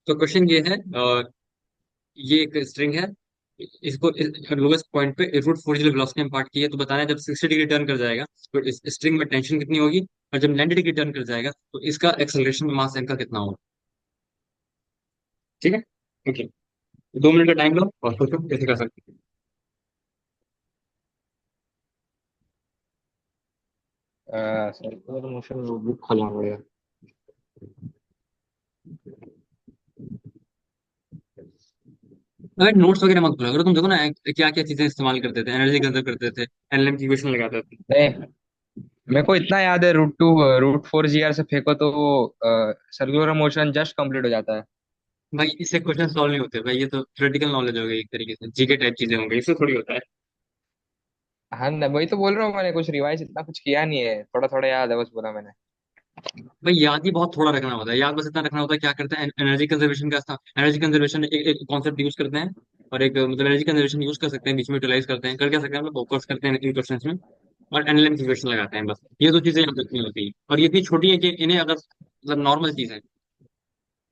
तो क्वेश्चन ये है, ये एक स्ट्रिंग है। इसको लोएस्ट पॉइंट पे रूट फोर जी वेलोसिटी में पार्ट की है, तो बताना है जब 60 डिग्री टर्न कर जाएगा तो इस स्ट्रिंग में टेंशन कितनी होगी, और जब 90 डिग्री टर्न कर जाएगा तो इसका एक्सेलरेशन मास एम का कितना होगा। ठीक है। ओके। 2 मिनट का टाइम लो और सोचो कैसे कर सकते सर्कुलर मोशन बुक खोलना पड़ेगा। हो। अगर नोट्स वगैरह मत करो, अगर तुम देखो ना क्या क्या चीजें इस्तेमाल करते थे, एनर्जी कंजर्व करते थे, एनएलएम की इक्वेशन लगाते थे। नहीं, मेरे को इतना याद है, रूट फोर जी आर से फेंको तो सर्कुलर मोशन जस्ट कंप्लीट हो जाता है। भाई इससे क्वेश्चन सॉल्व नहीं होते भाई, ये तो थ्योरेटिकल नॉलेज हो गई, एक तरीके से जीके टाइप चीजें होंगी, इससे थोड़ी होता है। हाँ ना, वही तो बोल रहा हूँ, मैंने कुछ रिवाइज इतना कुछ किया नहीं है, थोड़ा थोड़ा याद है बस, बोला मैंने। भाई याद ही बहुत थोड़ा रखना होता है, याद बस इतना रखना होता है क्या करते हैं एनर्जी कंजर्वेशन का। एनर्जी कंजर्वेशन एक कॉन्सेप्ट यूज करते हैं, और एक मतलब एनर्जी कंजर्वेशन यूज कर सकते हैं, बीच में यूटिलाइज करते हैं, कर क्या सकते हैं हम लोग फोकस करते हैं इन क्वेश्चंस में, और एनएलएम की इक्वेशन लगाते हैं, बस ये दो चीजें याद रखनी होती है, और ये इतनी छोटी है कि इन्हें अगर मतलब नॉर्मल चीज है,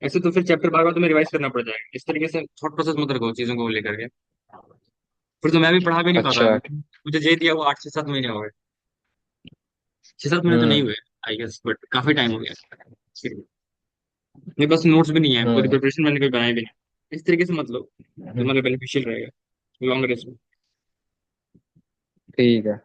ऐसे तो फिर चैप्टर बार बार तुम्हें रिवाइज करना पड़ जाएगा, इस तरीके से थॉट प्रोसेस मत रखो चीजों को लेकर के, फिर तो मैं भी पढ़ा भी नहीं पाता। अच्छा। मुझे जे दिया वो 8 से 7 महीने हो गए, 6 7 महीने तो नहीं हम्म। हुए आई गेस, बट काफी टाइम हो गया। मेरे पास नोट्स भी नहीं है, पूरी हम्म। प्रिपरेशन मैंने कोई बनाई भी नहीं, इस तरीके से मत लो, हम्म। तुम्हारे बेनिफिशियल रहेगा लॉन्ग रेस में। ठीक है।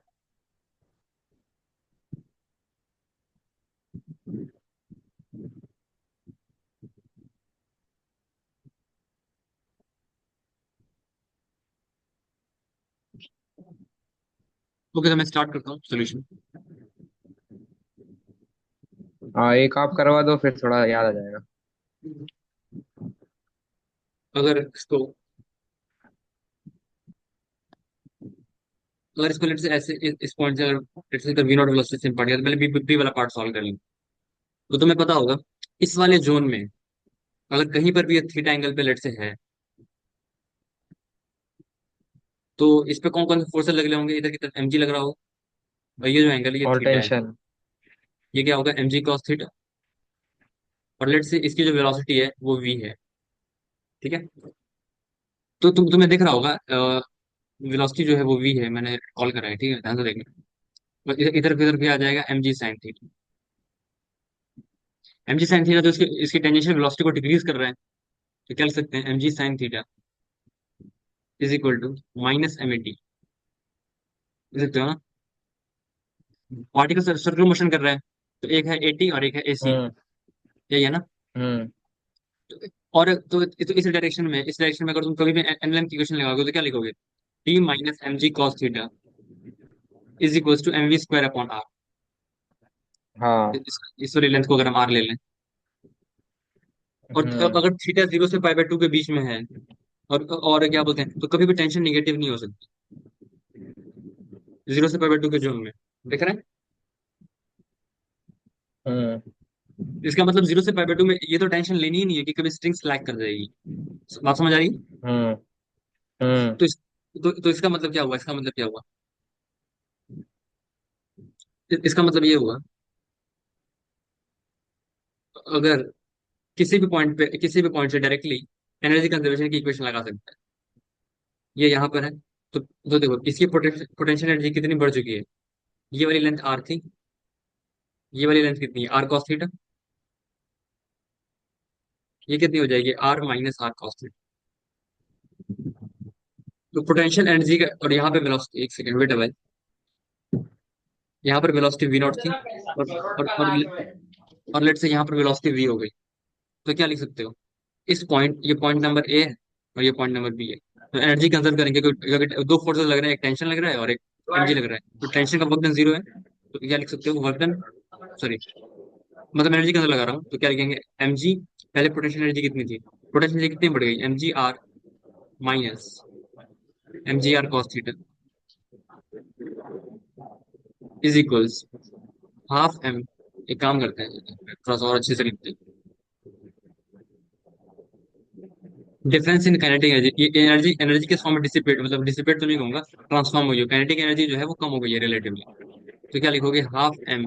ओके, तो मैं स्टार्ट करता हूँ सोल्यूशन। हाँ, एक आप करवा दो, फिर थोड़ा याद आ जाएगा। अगर इसको अगर इसको लेट से ऐसे इस पॉइंट से अगर लेट से वी नॉट वेलोसिटी से पार्ट किया तो पहले बी वाला पार्ट सॉल्व कर लें। तो तुम्हें पता होगा इस वाले जोन में अगर कहीं पर भी ये थीटा एंगल पे लेट से है, तो इस पे कौन कौन से फोर्सेस लग रहे होंगे, इधर की तरफ एमजी लग रहा होगा, और ये जो एंगल है ये और थीटा है, टेंशन। ये क्या होगा एमजी कॉस थीटा, और लेट से इसकी जो वेलोसिटी है वो वी है। ठीक है। तो तुम्हें दिख रहा होगा वेलोसिटी जो है वो वी है, मैंने कॉल करा है, ठीक है, ध्यान से देखना। और इधर इधर इधर भी आ जाएगा M G sine theta. M G sine theta तो इसकी इसकी टेंजेंशियल वेलोसिटी को डिक्रीज कर रहा है, तो क्या लिख सकते हैं M G sine theta is equal to minus M A T, लिख सकते हो ना। पार्टिकल सर्कुलर मोशन कर रहा है, तो एक है एटी और एक है एसी, हम्म। यही है ना। हम्म। और तो इस डायरेक्शन में अगर तुम कभी भी एनएलएम की इक्वेशन लगाओगे तो क्या लिखोगे, T minus M G cos theta is equal to M V square upon R. हाँ। इस वाली लेंथ को अगर हम आर ले लें, और हम्म। अगर थीटा 0 से पाई बाय 2 के बीच में है, और क्या बोलते हैं, तो कभी भी टेंशन निगेटिव नहीं हो सकती 0 से पाई बाय 2 के जोन में, देख रहे हैं। हम्म। इसका मतलब 0 से पाई बाय 2 में ये तो टेंशन लेनी ही नहीं है कि कभी स्ट्रिंग स्लैग कर जाएगी। बात समझ आ रही है। हम्म। हम्म। तो, तो इसका मतलब क्या हुआ, इसका मतलब क्या हुआ, इसका मतलब ये हुआ अगर किसी भी पॉइंट से डायरेक्टली एनर्जी कंजर्वेशन की इक्वेशन लगा सकते हैं, ये यहाँ पर है। तो देखो इसकी पोटेंशियल एनर्जी कितनी बढ़ चुकी है, ये वाली लेंथ आर थी, ये वाली लेंथ कितनी है आर कॉस थीटा, ये कितनी हो जाएगी R minus R cos theta. तो पोटेंशियल एनर्जी का, और यहाँ पे वेलोसिटी, एक सेकंड वेट है भाई, यहाँ पर वेलोसिटी वी नॉट थी, और लेट से यहाँ पर वेलोसिटी वी हो गई, तो क्या लिख सकते हो, इस पॉइंट, ये पॉइंट नंबर ए है और ये पॉइंट नंबर बी है, तो एनर्जी कंजर्व करेंगे क्योंकि दो फोर्सेस लग रहे हैं, एक टेंशन लग रहा है और एक एनर्जी लग रहा है, तो टेंशन का वर्क डन जीरो है, तो क्या लिख सकते हो वर्क डन, सॉरी मतलब एनर्जी कंजर्व लगा रहा हूँ, तो क्या लिखेंगे एम जी, पहले पोटेंशियल एनर्जी कितनी थी, पोटेंशियल एनर्जी कितनी बढ़ गई M G R minus M G R cos theta is equals half M, एक काम करते हैं थोड़ा सा और अच्छे से लिखते हैं, डिफरेंस इन काइनेटिक एनर्जी, ये एनर्जी एनर्जी के फॉर्म में डिसिपेट, मतलब डिसिपेट तो नहीं कहूंगा, ट्रांसफॉर्म हुई है, काइनेटिक एनर्जी जो है वो कम हो गई है रिलेटिवली, तो क्या लिखोगे half M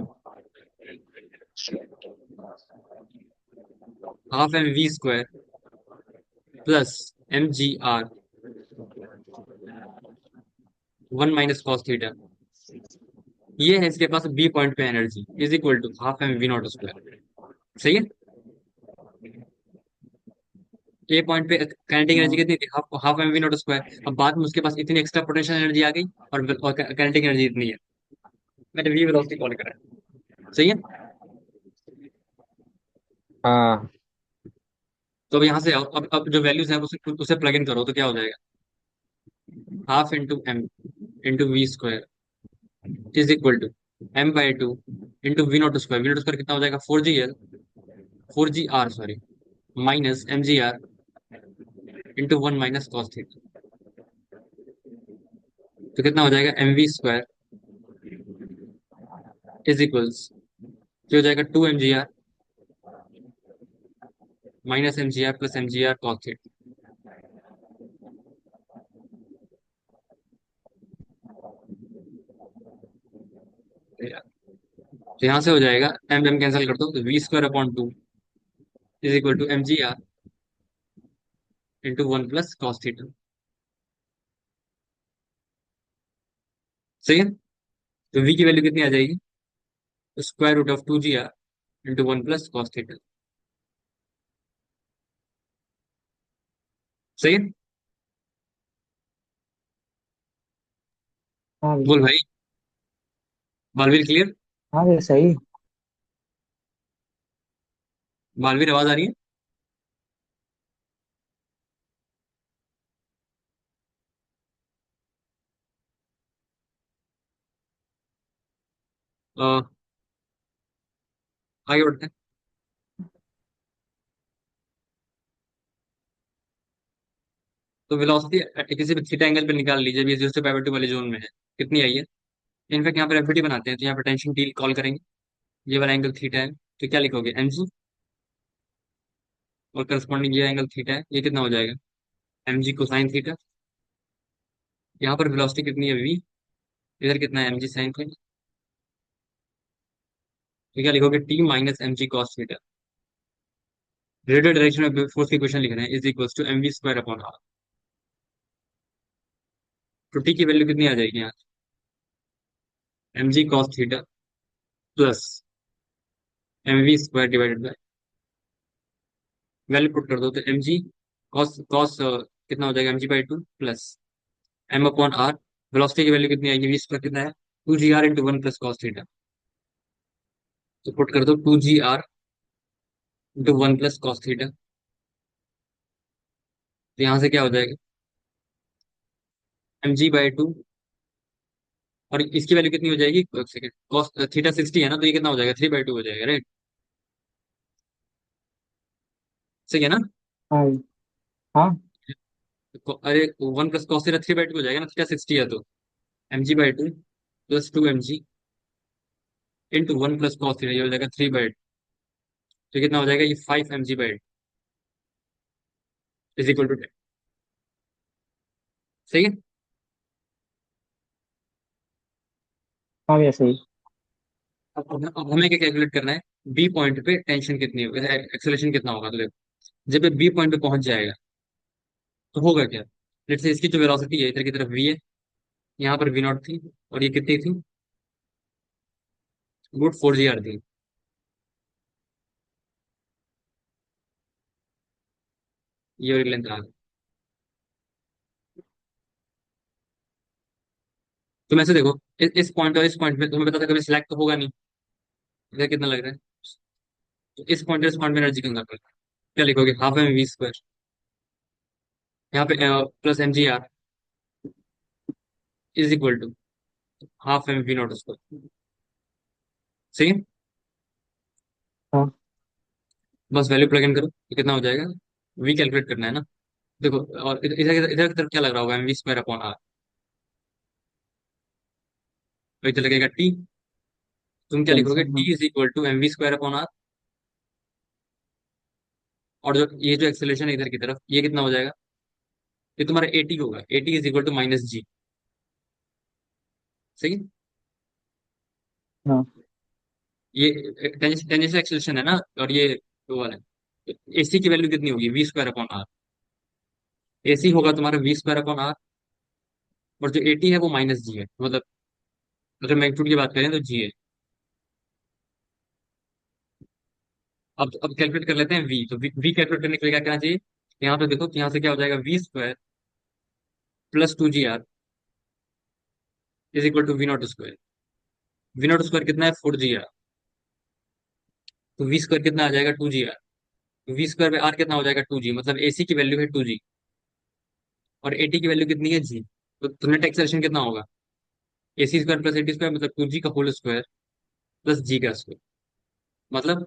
V square plus M G R 1 - cos theta, ये है इसके पास बी पॉइंट पे energy, is equal to half M V not square. सही है। ए पॉइंट पे काइनेटिक एनर्जी हाँ कितनी थी, half half M V not square. अब बाद में उसके पास इतनी एक्स्ट्रा पोटेंशियल एनर्जी आ गई, और काइनेटिक एनर्जी इतनी है, मैंने वी वेलोसिटी कॉल करा है। सही है। हाँ। तो अब यहाँ से आओ, अब जो वैल्यूज है उसे उसे प्लग इन करो तो क्या हो जाएगा, half into M into V square is equal to m/2 into V not square कितना हो जाएगा, 4 GL, 4 GR sorry, minus mgr into 1 - cos theta. तो कितना हो जाएगा, mv² इज इक्वल्स, जो हो जाएगा 2 mgr minus mgr plus mgr cos theta. तो यहाँ से हो जाएगा, एम एम कैंसिल कर दो, तो v² upon 2 is equal to mgr into 1 + cos theta. सही है। तो v की वैल्यू कितनी आ जाएगी, √2 GR इंटू 1 + cos थीटा। सही है। हाँ बोल भैया। भाई, बालवीर क्लियर। हाँ भैया सही। बालवीर आवाज आ रही है। अ, आगे बढ़ते हैं। तो वेलोसिटी किसी भी थीटा एंगल पे निकाल लीजिए, अभी 0 से π/2 वाले जोन में है, कितनी आई है। इनफैक्ट यहाँ पर एफबीटी बनाते हैं, तो यहाँ पर टेंशन टी कॉल करेंगे। ये वाला एंगल थीटा है, तो क्या लिखोगे, mg, और करस्पॉन्डिंग ये एंगल थीटा है, ये कितना हो जाएगा, mg cosine थीटा। यहाँ पर वेलोसिटी कितनी है v, इधर कितना है mg sin थीटा, तो क्या लिखोगे, t - mg cos theta. Radial direction में फोर्स की इक्वेशन लिख रहे हैं, is equals to mv² upon r। तो t की वैल्यू कितनी आ जाएगी यहाँ, mg cos theta plus mv² divided by, value put कर दो, तो mg cos cos कितना हो जाएगा, mg/2 प्लस m/r। वेलोसिटी की वैल्यू कितनी आएगी, v² कितना है, 2 GR इंटू 1 + cos थीटा। तो पुट कर दो 2 GR इंटू 1 + cos थीटा। तो यहाँ से क्या हो जाएगा, mg/2, और इसकी वैल्यू कितनी हो जाएगी, एक सेकंड, cos थीटा 60 है ना, तो ये कितना हो जाएगा, 3/2 हो जाएगा, राइट। सही है ना। हाँ भैया। हाँ। अरे 1 + cos थीटा 3/2 हो जाएगा ना, थीटा 60 है तो mg/2 plus 2 mg into 1 + cos theta, ये हो जाएगा 3/2। तो कितना हो जाएगा, ये 5 mg/2 इज इक्वल टू 10। सही है। हाँ भैया सही। अब हमें क्या कैलकुलेट करना है, बी पॉइंट पे टेंशन कितनी होगी, एक्सेलरेशन कितना होगा, तो देखो जब ये बी पॉइंट पे पहुंच जाएगा तो होगा क्या, लेट्स से इसकी जो वेलोसिटी है इधर की तरफ v है, यहाँ पर v0 थी, और ये कितनी थी, √4 GR थी। ये वाली लेंथ आ गई। तुम ऐसे देखो, इस पॉइंट और इस पॉइंट में तुम्हें पता था कभी सिलेक्ट तो होगा नहीं, इधर कितना लग रहा है, तो इस पॉइंट और इस पॉइंट में एनर्जी कंजर्व, क्या लिखोगे, हाफ एम वी स्क्वायर, यहाँ पे plus mgr is equal to half M V not square. सही है। हाँ बस वैल्यू प्लग इन करो तो कितना हो जाएगा, वी कैलकुलेट करना है ना। देखो, और इधर इधर इधर की तरफ क्या लग रहा होगा, mv² अपॉन r, तो इधर लगेगा t। तुम क्या लिखोगे, टेंशन। हाँ t is equal to mv² upon r, और जो ये जो एक्सेलरेशन है इधर की तरफ, ये कितना हो जाएगा, ये तुम्हारा at होगा, at is equal to -g। सही है। हाँ। ये टेंजेंशियल एक्सेलरेशन है ना, और ये वो वाला है, एसी की वैल्यू कितनी होगी, v² अपॉन r। एसी होगा तुम्हारा v² अपॉन r, और जो एटी है वो माइनस जी है, मतलब अगर मैग्नीट्यूड की बात करें तो जी है। अब कैलकुलेट कर लेते हैं v, तो v कैलकुलेट करने के लिए क्या करना चाहिए? यहाँ पे देखो, यहाँ से क्या हो जाएगा, v² + 2gr is equal to v0²। v0² कितना है, 4gr। तो v² कितना आ जाएगा, 2gr। v² पे r कितना हो जाएगा, 2g, मतलब एसी की वैल्यू है 2g, और एटी की वैल्यू कितनी है, जी। तो नेट एक्सेलरेशन कितना होगा, ac² + 80² मतलब 2g का होल स्क्वायर प्लस जी का स्क्वायर, मतलब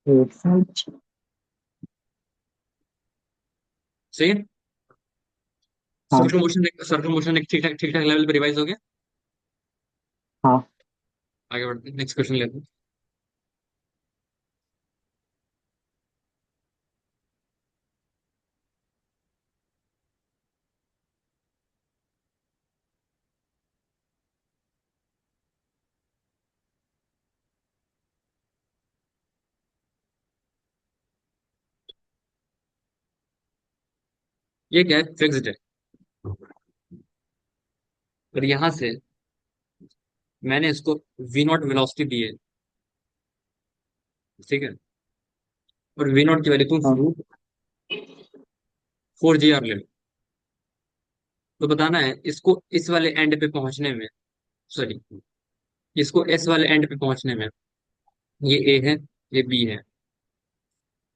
वेवफ्रंट। सही है। हाँ। सर्कुलर मोशन एक ठीक ठाक लेवल पे रिवाइज हो गया। हाँ। आगे बढ़ते हैं, नेक्स्ट क्वेश्चन लेते हैं। ये क्या है, फिक्स्ड है, और यहां से मैंने इसको v0 वेलोसिटी दी है, ठीक है, और v0 की वैल्यू हाँ। तुम 4gr ले लो। तो बताना है इसको इस वाले एंड पे पहुंचने में, सॉरी, इसको एस वाले एंड पे पहुंचने में, ये ए है, ये बी है,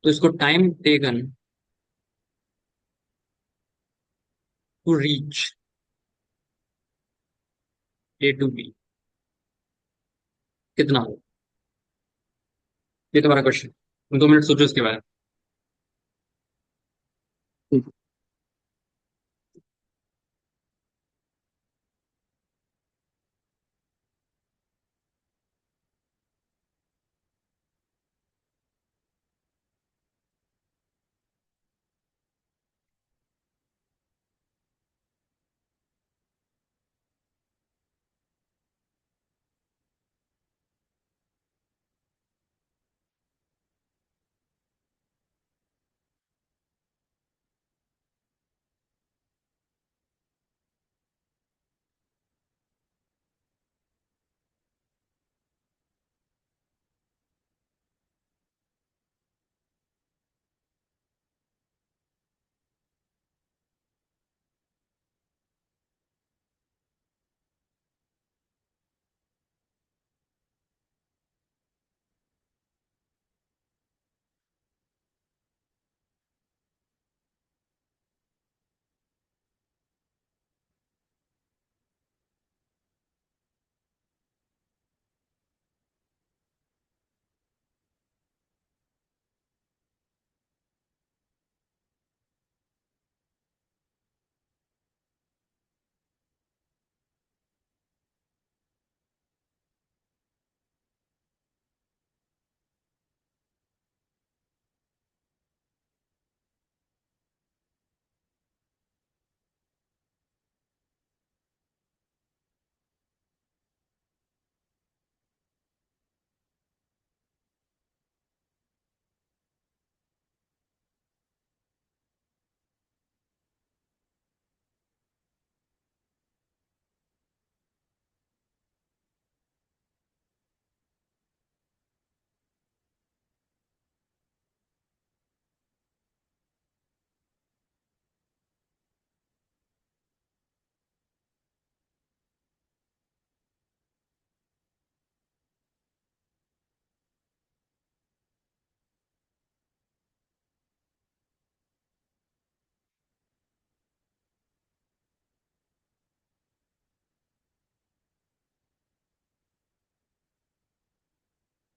तो इसको time taken to reach A to B कितना हो? ये तुम्हारा क्वेश्चन, 2 मिनट सोचो इसके बारे में। ठीक।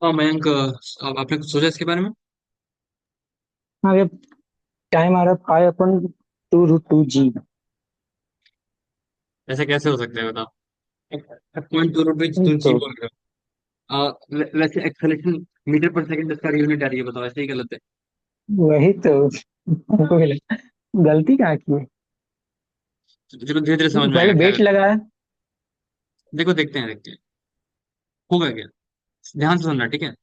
हाँ मयंक, अब आपने कुछ सोचा इसके बारे में? हाँ, ये टाइम आ रहा है 5/2√2g। ऐसे कैसे हो सकता है, बताओ। 0.2 रुपये तुम जी तो बोल रहे हो, वैसे एक्सेलेरेशन मीटर पर सेकंड इसका यूनिट आ रही है, बताओ ऐसे ही गलत है। वही तो हमको भी लगा, गलती कहाँ की है। चलो धीरे धीरे समझ में पहले आएगा क्या वेट गलत। लगाया। देखो, देखते हैं होगा क्या, ध्यान से सुनना, ठीक है।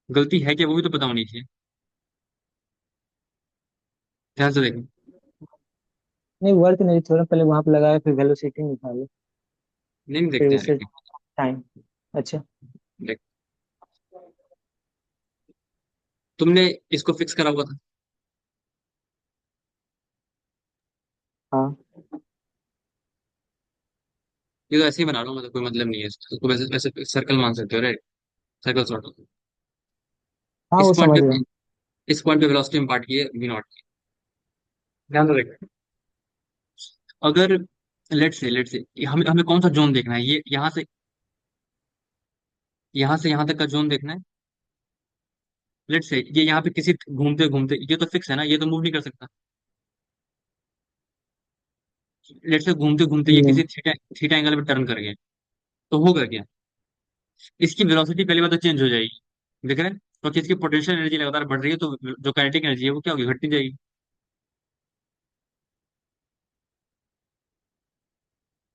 गलती है क्या वो भी तो पता होनी चाहिए। ध्यान से देखो। नहीं, वर्क नहीं, थोड़ा पहले वहां पे लगाया, फिर वेलोसिटी निकाले, नहीं फिर देखते हैं उससे लेकिन। टाइम। अच्छा। देख, तुमने इसको फिक्स करा हुआ था। हाँ ये तो ऐसे ही बना रहा हूँ, मतलब कोई मतलब नहीं है इसका। तो वैसे वैसे सर्कल मान सकते हो, राइट? Circle sort of. हाँ, इस वो पॉइंट समझ पे, गया। इस पॉइंट पे वेलोसिटी इम्पार्ट की है वी नॉट की। ध्यान से देखो। अगर लेट से हमें हमें कौन सा जोन देखना है, ये यहाँ से यहाँ तक का जोन देखना है। लेट से ये यहाँ पे किसी घूमते घूमते, ये तो फिक्स है ना, ये तो मूव नहीं कर सकता। लेट से घूमते घूमते ये नहीं। किसी थीटा थीटा एंगल पे टर्न कर गए, तो होगा क्या? इसकी वेलोसिटी पहली बार तो चेंज हो जाएगी, देख रहे हैं? क्योंकि इसकी पोटेंशियल एनर्जी लगातार बढ़ रही है, तो जो काइनेटिक एनर्जी है वो क्या होगी, घटती जाएगी,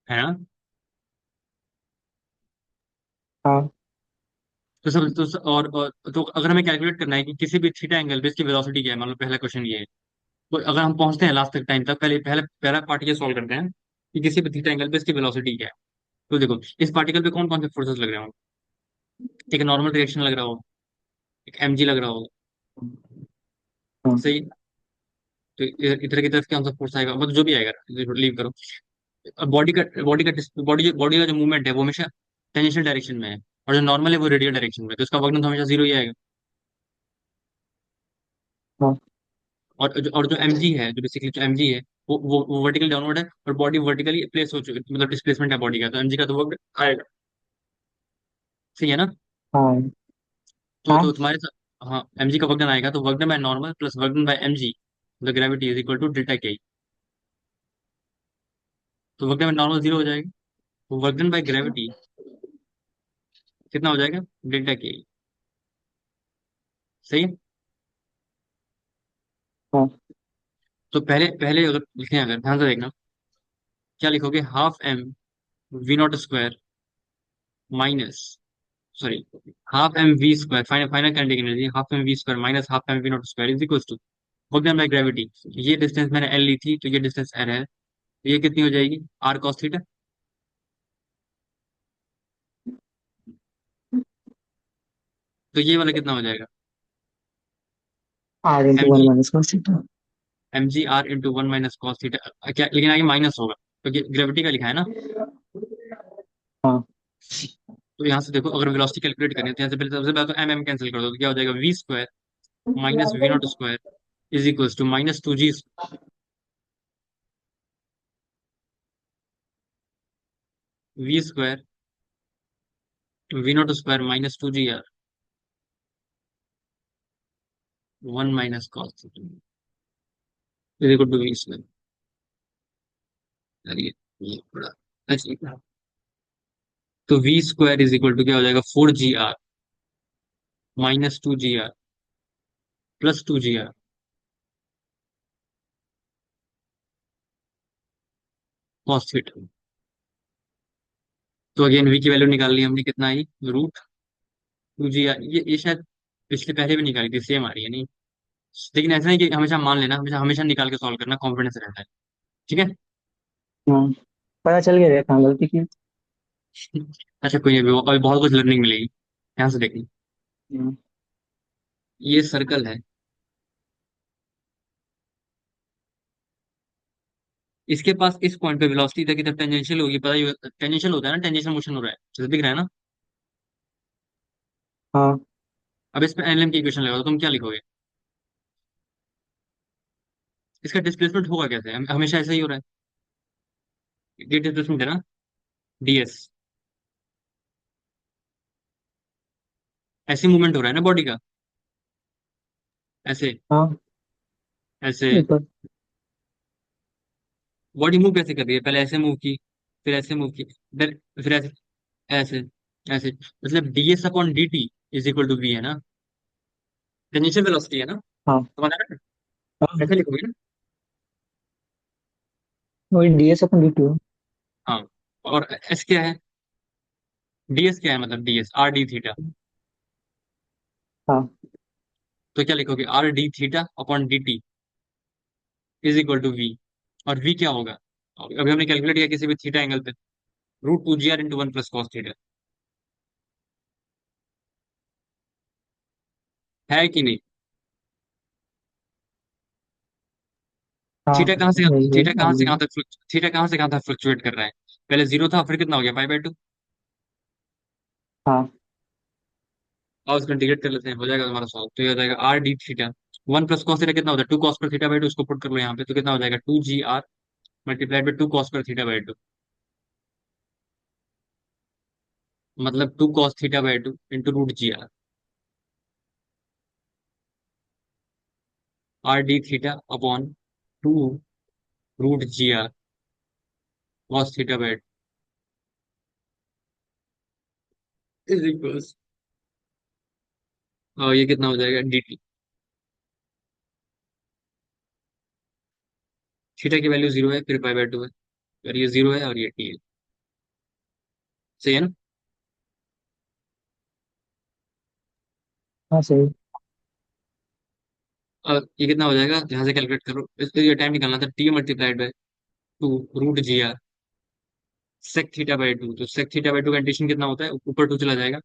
है ना? हाँ तो अगर हमें कैलकुलेट करना है कि किसी भी थीटा एंगल पे इसकी वेलोसिटी क्या है, मान लो पहला क्वेश्चन ये है। तो अगर हम पहुंचते हैं लास्ट तक टाइम तक, पहले पहले पहला पार्ट ये सॉल्व करते हैं कि किसी भी थीटा एंगल पे इसकी वेलोसिटी क्या है। तो देखो, इस पार्टिकल पे कौन कौन से फोर्सेस लग रहे हो? एक नॉर्मल रिएक्शन लग रहा हो, एक एमजी लग रहा हो, हाँ सही। तो इधर इधर की तरफ कौन सा फोर्स आएगा, मतलब जो भी आएगा, लीव करो। बॉडी का जो मूवमेंट है वो हमेशा टेंजेंशियल डायरेक्शन में है, और जो नॉर्मल है वो रेडियल डायरेक्शन में है, तो इसका वर्क डन तो हमेशा जीरो ही आएगा। हाँ और जो एमजी है, जो बेसिकली जो एमजी है, वो वर्टिकल डाउनवर्ड है, और बॉडी वर्टिकली प्लेस हो चुकी है, मतलब डिस्प्लेसमेंट है बॉडी का, तो एमजी का तो वर्क आएगा। सही है ना? हाँ तो हाँ तुम्हारे साथ, हाँ, एमजी का वर्क डन आएगा, तो work done by normal plus work done by MG, the gravity is equal to delta K. तो work done by normal zero हो जाएगा, तो वर्क डन बाय ग्रेविटी कितना हो जाएगा, डेल्टा के। सही है। हाँ तो पहले पहले अगर लिखें, अगर ध्यान से देखना, क्या लिखोगे, half M V not square minus, sorry, half M V square, final final kinetic energy, half M V square minus half M V not square is equal to work done by gravity. ये distance मैंने L ली थी, तो ये distance L है, तो ये कितनी हो जाएगी, आर कॉस थीटा। तो ये वाला कितना हो जाएगा, R into M one G minus cos theta. M G R into one minus cos theta, क्या, लेकिन आगे माइनस होगा क्योंकि ग्रेविटी का लिखा है ना। हाँ तो यहाँ से देखो, अगर वेलोसिटी कैलकुलेट करें तो यहाँ से पहले सबसे पहले तो एम कैंसिल कर दो, तो क्या हो जाएगा, V square minus V not square is equal to minus two G, V square V not square minus two G R, one minus cos theta is equal to V square. ये बड़ा अच्छा। तो V square is equal to क्या हो जाएगा, four G R minus two G R plus two G R cos theta. तो again V की value निकाल ली हमने, कितना आई, रूट टू जी आर। ये शायद पिछले पहले भी निकाली थी, सेम आ रही है नहीं। लेकिन ऐसा नहीं कि हमेशा मान लेना, हमेशा हमेशा निकाल के सॉल्व करना, कॉन्फिडेंस रहता है। ठीक है। हाँ, पता चल गया कहाँ गलती की। अच्छा कोई नहीं, अभी अभी बहुत कुछ लर्निंग मिलेगी, ध्यान से देखना। हम्म, ये सर्कल है, इसके पास इस पॉइंट पे वेलोसिटी इधर की तरफ टेंजेंशियल होगी, पता ही, टेंजेंशियल होता है ना, टेंजेंशियल मोशन हो रहा है, जैसे दिख रहा है ना। हाँ अब इस पे एनएलएम की इक्वेशन लगाओ, तो तुम क्या लिखोगे, इसका डिस्प्लेसमेंट होगा कैसे, हमेशा ऐसा ही हो रहा है, ये डिस्प्लेसमेंट है ना, डीएस, ऐसे मूवमेंट हो रहा है ना बॉडी का, ऐसे, हाँ ऐसे। ऊपर। बॉडी मूव कैसे कर रही है, पहले ऐसे मूव की, फिर ऐसे मूव की, फिर ऐसे, ऐसे, ऐसे, मतलब DS upon D T is equal to V है ना, टेंजेंशियल वेलोसिटी है ना, हाँ समझ आ रहा है? हाँ, ऐसे लिखोगे ना। वही डीएस अपन डी टू। हाँ, और एस क्या है, डीएस क्या है, मतलब डीएस आर डी थीटा, हाँ तो क्या लिखोगे, R D theta upon D T is equal to V. और वी क्या होगा? अभी हमने कैलकुलेट किया किसी भी थीटा एंगल पे, √2 GR इंटू 1 + cos थीटा। है कि नहीं? हाँ थीटा कहाँ से यही है थीटा कहाँ से कहाँ अभी। तक थीटा कहाँ से कहाँ तक फ्लक्चुएट कर रहा है? पहले 0 था, फिर कितना हो गया, π/2। हाँ और उसको इंटीग्रेट कर लेते हैं, हो जाएगा हमारा सॉल्व। तो ये हो जाएगा r d theta 1 + cos theta कितना होता है, 2 cos पर थीटा/2, उसको पुट कर लो यहाँ पे, तो कितना हो जाएगा 2 GR मल्टीप्लाइड बाई 2 cos पर थीटा/2, मतलब 2 cos थीटा/2 into √GR। r d theta upon 2 √GR cos थीटा/2 is equals, और ये कितना हो जाएगा dt। थीटा की वैल्यू 0 है, फिर π/2 है, और ये 0 है और ये t है। सही है ना? हाँ सही। और ये कितना हो जाएगा, यहाँ से कैलकुलेट करो, इसके लिए टाइम निकालना था, t multiplied by 2 √GR sec थीटा/2। तो sec थीटा/2 का इंटीग्रेशन कितना होता है, ऊपर 2 चला जाएगा,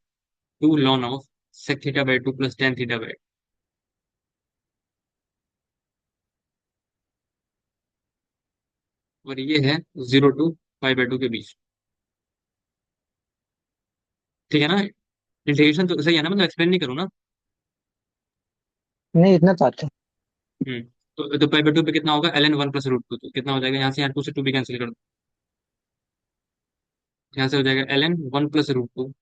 2 ln of sec थीटा/2 plus tan थीटा/2। और ये है 0 to π/2 के बीच। ठीक है ना? इंटीग्रेशन तो सही है ना, मतलब एक्सप्लेन नहीं करूँ ना? नहीं इतना तो आता है। हम्म। तो π/2 पे कितना होगा, ln 1 + √2, तो कितना हो जाएगा यहाँ से, यहाँ 2 से 2 भी कैंसिल कर दो, यहाँ से हो जाएगा ln 1 + √2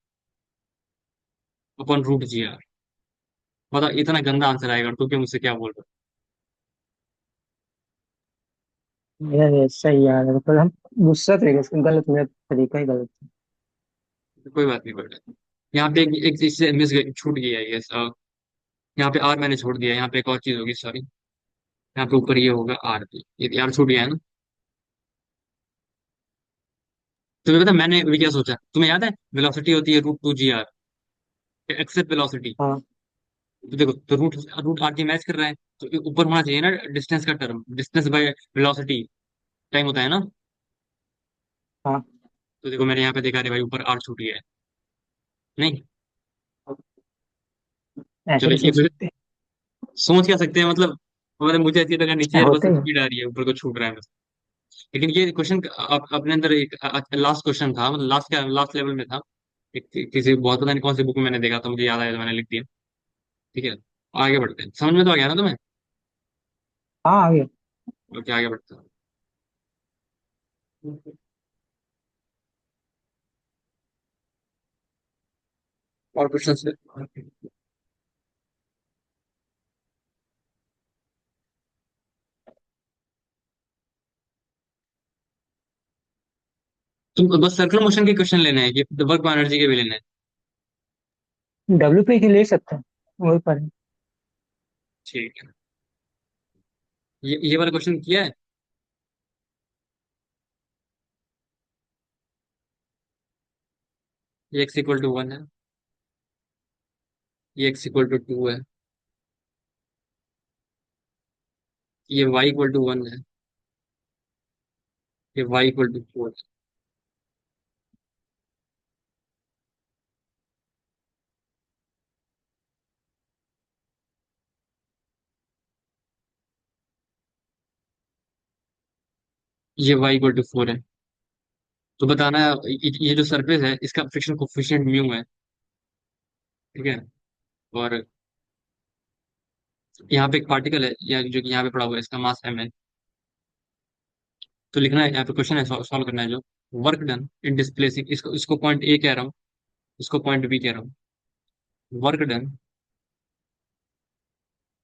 अपॉन √GR। बताओ इतना गंदा आंसर आएगा, तो क्या मुझसे क्या बोल रहे यार सही यार, मतलब हम गुस्सा थे इसमें, गलत मेरा तरीका ही गलत था। हो? कोई बात नहीं, कोई बात नहीं। यहाँ पे एक चीज से मिस गई, छूट गई है ये। यहाँ पे आर मैंने छोड़ दिया, यहाँ पे एक और चीज होगी, सॉरी। यहाँ पे ऊपर ये होगा आर, ये आर छूट गया है ना? तुम्हें पता है मैंने भी क्या सोचा, तुम्हें याद है वेलोसिटी होती है √2 GR, एक्सेप्ट वेलोसिटी। हाँ तो देखो, तो रूट रूट आर के मैच कर रहा है, तो ये ऊपर होना चाहिए ना डिस्टेंस का term, distance by velocity time होता है ना? हाँ तो देखो मैंने यहाँ पे देखा रे भाई, ऊपर आर छूट गया है। नहीं, ऐसे चलो भी ये सोच सकते सोच क्या सकते हैं, मतलब मुझे ऐसी लगा नीचे हैं, एयर बस होते से हैं। स्पीड आ रही है, ऊपर को छूट रहा है बस। लेकिन ये क्वेश्चन अपने अंदर एक लास्ट क्वेश्चन था, मतलब लास्ट लेवल में था। किसी बहुत पता नहीं कौन सी बुक में मैंने देखा था, मुझे याद आया तो मैंने लिख दिया। ठीक है, आगे बढ़ते हैं, समझ में तो आ गया ना तुम्हें? हाँ आ गया। ओके, आगे बढ़ते हैं। और क्वेश्चन से तुम बस सर्कुलर मोशन के क्वेश्चन लेने हैं कि वर्क एनर्जी के भी लेने हैं? डब्ल्यू पे की ले सकते हैं, वही पर। ठीक है, ये वाला क्वेश्चन किया है। ये x = 1 है, ये x = 2 है, ये y = 1 है, ये y = 4 है। ये y = 4 है। तो बताना ये जो सरफेस है इसका फ्रिक्शन कोफिशिएंट म्यू है। ठीक है, और यहाँ पे एक पार्टिकल है या जो कि यहाँ पे पड़ा हुआ है, इसका मास m है। तो लिखना है यहाँ पे, क्वेश्चन है, सॉल्व करना है जो वर्क डन इन डिस्प्लेसिंग, इसको इसको पॉइंट ए कह रहा हूँ, इसको पॉइंट बी कह रहा हूँ। वर्क डन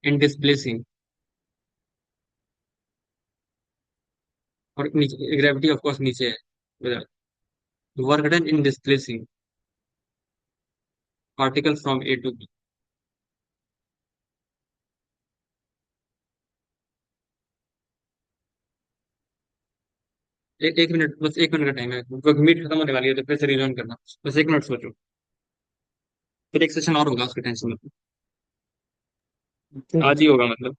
इन डिस्प्लेसिंग, और नीचे ग्रेविटी ऑफ कोर्स नीचे है। Work done in displacing particle from A to B. एक मिनट, बस 1 मिनट का टाइम है, मीट खत्म होने वाली है, तो फिर से रिज्वाइन करना। बस 1 मिनट सोचो, फिर एक सेशन और होगा, उसकी टेंशन मत लो। ठीक है। आज ही होगा मतलब।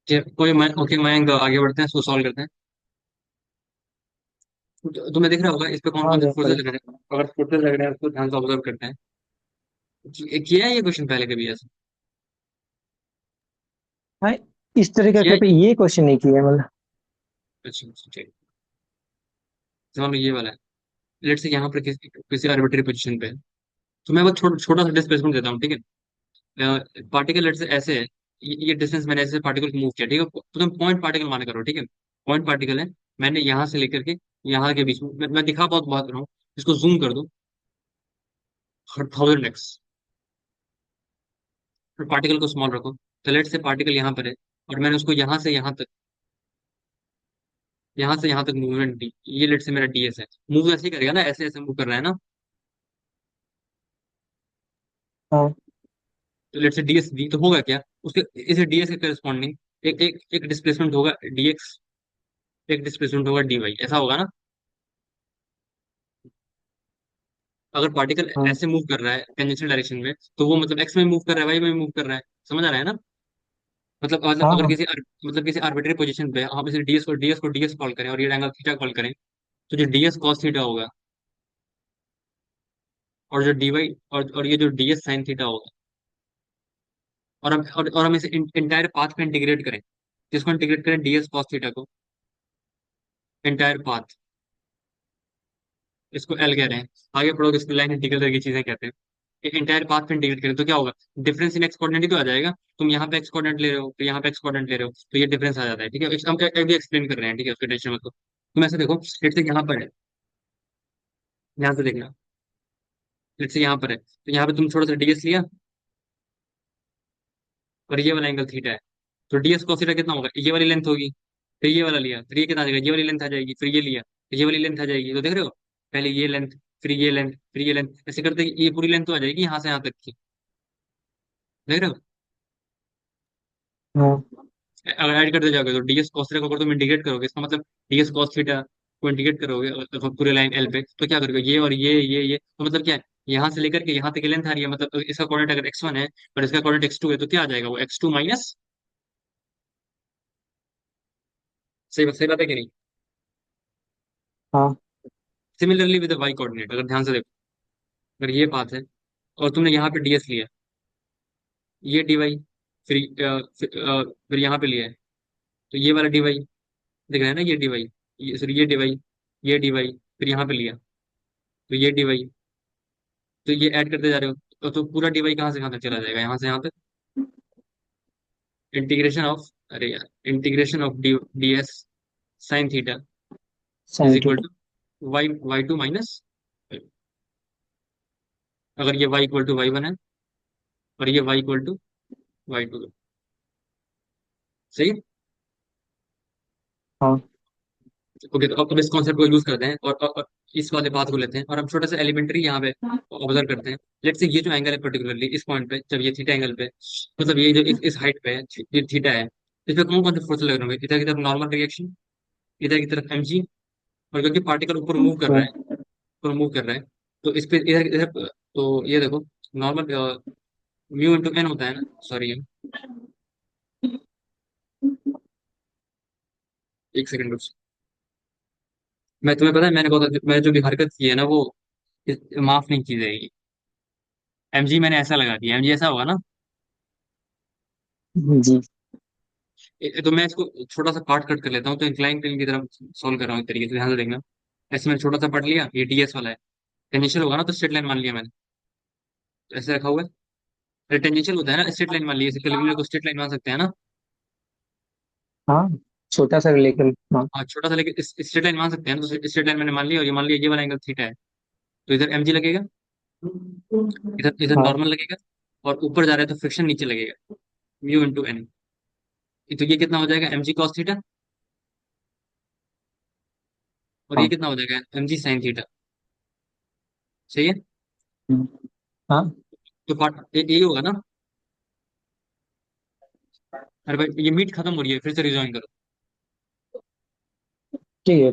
कोई ओके मयंक, आगे बढ़ते हैं, इसको सॉल्व करते हैं। तुम्हें दिख रहा होगा इस पे कौन हाँ कौन से फोर्सेस बिल्कुल। लग रहे हैं। अगर फोर्सेस लग रहे हैं उसको ध्यान से ऑब्जर्व करते हैं। किया है ये क्वेश्चन पहले कभी ऐसा? हाँ, इस तरीके किया के है? पे ये क्वेश्चन नहीं किया है मतलब। अच्छा अच्छा, ठीक। मान लो ये वाला है। लेट से यहाँ पर किसी किसी आर्बिट्री पोजीशन पे है। तो मैं बस छोटा सा डिस्प्लेसमेंट देता हूँ, ठीक है। पार्टिकल लेट से ऐसे है। ये डिस्टेंस मैंने ऐसे पार्टिकल को मूव किया, ठीक है, तो तुम पॉइंट पार्टिकल माना करो, ठीक है। पॉइंट पार्टिकल है। मैंने यहाँ से लेकर के यहाँ के बीच में मैं दिखा बहुत बहुत रहा हूँ। इसको जूम कर दो 1000x। फिर पार्टिकल को स्मॉल रखो। तो लेट से पार्टिकल यहाँ पर है, और मैंने उसको यहाँ से यहाँ तक मूवमेंट दी। ये लेट से मेरा डीएस है। मूव ऐसे ही करेगा ना, ऐसे ऐसे मूव कर रहा है ना। हाँ तो लेट से डीएस दी तो होगा क्या उसके, इसे डीएस के करस्पॉन्डिंग एक एक एक डिस्प्लेसमेंट होगा डीएक्स, एक डिस्प्लेसमेंट होगा डीवाई, ऐसा होगा ना। अगर पार्टिकल हाँ ऐसे मूव कर रहा है टेंजेंशियल डायरेक्शन में, तो वो मतलब एक्स में मूव कर रहा है, वाई में मूव कर रहा है। समझ आ रहा है ना। मतलब हाँ अगर हाँ मतलब किसी आर्बिट्री पोजीशन पे हम इसे डीएस को डीएस कॉल करें और ये एंगल थीटा कॉल करें, तो जो डीएस कॉस थीटा होगा, और जो डीवाई और ये जो डीएस साइन थीटा होगा, और हम इसे इंटायर पाथ पे इंटीग्रेट करें। जिसको इंटीग्रेट करें डीएस कॉस थीटा को, इंटायर पाथ, इसको एल कह रहे हैं। आगे पढ़ोगे इसको लाइन इंटीग्रल करके चीजें कहते हैं। इंटायर पाथ पे इंटीग्रेट करें तो क्या होगा? डिफरेंस इन एक्स कोऑर्डिनेट ही तो आ जाएगा। तुम यहाँ पे एक्स कोऑर्डिनेट ले रहे हो, फिर यहाँ पे एक्स कोऑर्डिनेट ले रहे हो, तो ये डिफरेंस आ जाता है, ठीक है। हम भी एक्सप्लेन कर रहे हैं, ठीक है, उसकी टेंशन मत लो। तुम ऐसे देखो, लेट से यहाँ पर है, यहाँ से देखना। लेट से यहाँ पर है, तो यहाँ पे तुम थोड़ा सा डीएस लिया, और ये वाला एंगल थीटा है। तो डीएस cos थीटा कितना होगा? ये वाली लेंथ होगी। फिर ये वाला लिया, फिर ये कितना आ जाएगा? ये वाली लेंथ आ जाएगी। फिर ये लिया, फिर ये वाली लेंथ आ जाएगी। तो देख रहे हो, पहले ये लेंथ, फिर ये लेंथ, फिर ये लेंथ, ऐसे करते ये पूरी लेंथ तो आ जाएगी यहाँ से यहाँ तक की। देख रहे हो। हाँ अगर ऐड करते जाओगे तो डीएस cos थीटा को अगर तुम इंटीग्रेट करोगे, इसका मतलब डीएस cos थीटा को इंटीग्रेट करोगे अगर पूरे लाइन एल पे, तो क्या करोगे? ये और ये तो मतलब क्या है? यहाँ से लेकर के यहाँ तक लेंथ आ रही है, मतलब इसका कोऑर्डिनेट अगर x1 है और इसका कोऑर्डिनेट x2 है, तो क्या आ जाएगा? वो x2 माइनस। सही बात है कि नहीं? हाँ सिमिलरली विद वाई कोऑर्डिनेट, अगर ध्यान से देखो, अगर ये पाथ है और तुमने यहाँ पे डीएस लिया, ये डीवाई, फिर यहाँ पे लिया है, तो ये वाला डीवाई दिख रहा है ना, ये डीवाई, ये सॉरी ये डीवाई, ये डीवाई, फिर यहाँ पे लिया, तो ये डीवाई, तो ये ऐड करते जा रहे हो, तो पूरा डीवाई कहाँ से कहाँ तक चला जाएगा? यहाँ से यहाँ तक। इंटीग्रेशन ऑफ, अरे यार, integration of D S sine theta is sine equal theta. Two Y two minus, अगर ये Y equal to Y one है और ये Y equal to Y two, सही है। हाँ ओके, तो अब इस कॉन्सेप्ट को यूज करते हैं, और इस वाले बात को लेते हैं, और हम छोटा सा एलिमेंट्री यहाँ पे ऑब्जर्व करते हैं। लेट्स से ये जो एंगल है पर्टिकुलरली इस पॉइंट पे, जब ये थीटा एंगल पे, मतलब ये जो इस हाइट पे है, ये थीटा है, इस पे कौन कौन से फोर्स लग रहे होंगे? इधर की तरफ नॉर्मल रिएक्शन, इधर की तरफ mg, और क्योंकि पार्टिकल ऊपर मूव कर रहा है, ऊपर मूव कर रहा है, तो इस पे इधर इधर, तो ये देखो, नॉर्मल म्यू इंटू एन होता है ना, सॉरी, एक सेकंड। मैं तुम्हें पता है मैंने जो भी हरकत की है ना, वो माफ नहीं की जाएगी। mg मैंने ऐसा लगा दिया, mg ऐसा होगा ना। जी। तो मैं इसको छोटा सा पार्ट कट कर लेता हूँ, तो इंक्लाइन प्लेन की तरफ सॉल्व कर रहा हूँ एक तरीके से, ध्यान से देखना। ऐसे मैंने छोटा सा पढ़ लिया, ये ds वाला है। टेंजेंशियल होगा ना, तो स्ट्रेट लाइन मान लिया मैंने, तो ऐसे रखा हुआ है। अरे टेंजेंशियल होता है ना, स्ट्रेट लाइन मान लिया, कैलिकुलेटर को स्ट्रेट लाइन मान सकते हैं ना। हाँ छोटा सा लेकिन हाँ। हाँ, छोटा सा लेके स्ट्रेट लाइन मान सकते हैं ना, तो स्ट्रेट लाइन मैंने मान लिया, और ये मान लिया ये वाला एंगल थीटा है। तो इधर mg लगेगा, इधर इधर हाँ नॉर्मल लगेगा, और ऊपर जा रहा है तो फ्रिक्शन नीचे लगेगा, म्यू इंटू एन। तो ये कितना हो जाएगा? mg cos थीटा, और ये हाँ कितना हो जाएगा? mg sin theta. सही है। हाँ तो पार्ट ये होगा ना। अरे भाई, ये मीट खत्म हो रही है, फिर से रिज्वाइन करो। ठीक है।